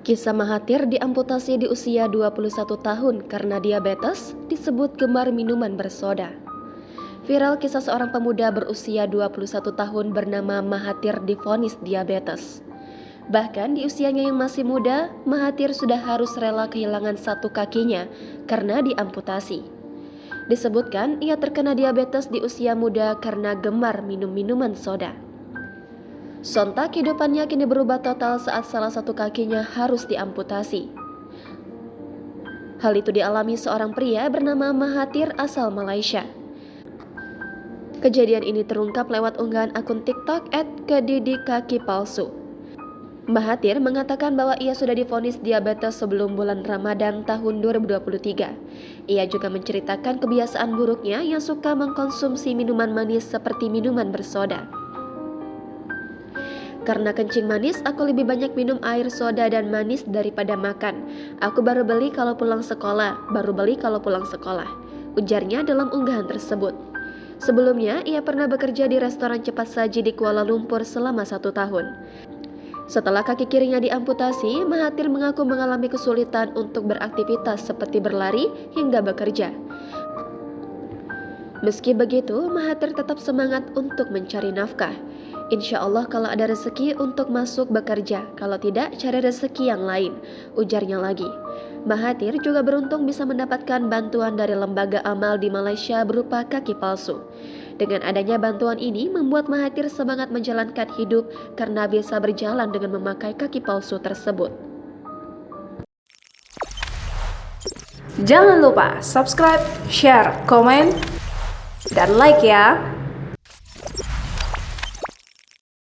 Kisah Mahathir diamputasi di usia 21 tahun karena diabetes disebut gemar minuman bersoda. Viral kisah seorang pemuda berusia 21 tahun bernama Mahathir divonis diabetes. Bahkan di usianya yang masih muda, Mahathir sudah harus rela kehilangan satu kakinya karena diamputasi. Disebutkan ia terkena diabetes di usia muda karena gemar minum minuman soda. Sontak kehidupannya kini berubah total saat salah satu kakinya harus diamputasi. Hal itu dialami seorang pria bernama Mahathir asal Malaysia. Kejadian ini terungkap lewat unggahan akun TikTok @kedidikakipalsu. Mahathir mengatakan bahwa ia sudah divonis diabetes sebelum bulan Ramadan tahun 2023. Ia juga menceritakan kebiasaan buruknya yang suka mengkonsumsi minuman manis seperti minuman bersoda. Karena kencing manis, aku lebih banyak minum air soda dan manis daripada makan. Aku baru beli kalau pulang sekolah, ujarnya dalam unggahan tersebut. Sebelumnya, ia pernah bekerja di restoran cepat saji di Kuala Lumpur selama 1 tahun. Setelah kaki kirinya diamputasi, Mahathir mengaku mengalami kesulitan untuk beraktivitas seperti berlari hingga bekerja. Meski begitu, Mahathir tetap semangat untuk mencari nafkah. Insya Allah kalau ada rezeki untuk masuk bekerja, kalau tidak cari rezeki yang lain, ujarnya lagi. Mahathir juga beruntung bisa mendapatkan bantuan dari lembaga amal di Malaysia berupa kaki palsu. Dengan adanya bantuan ini membuat Mahathir semangat menjalankan hidup karena bisa berjalan dengan memakai kaki palsu tersebut. Jangan lupa subscribe, share, komen, dan like ya.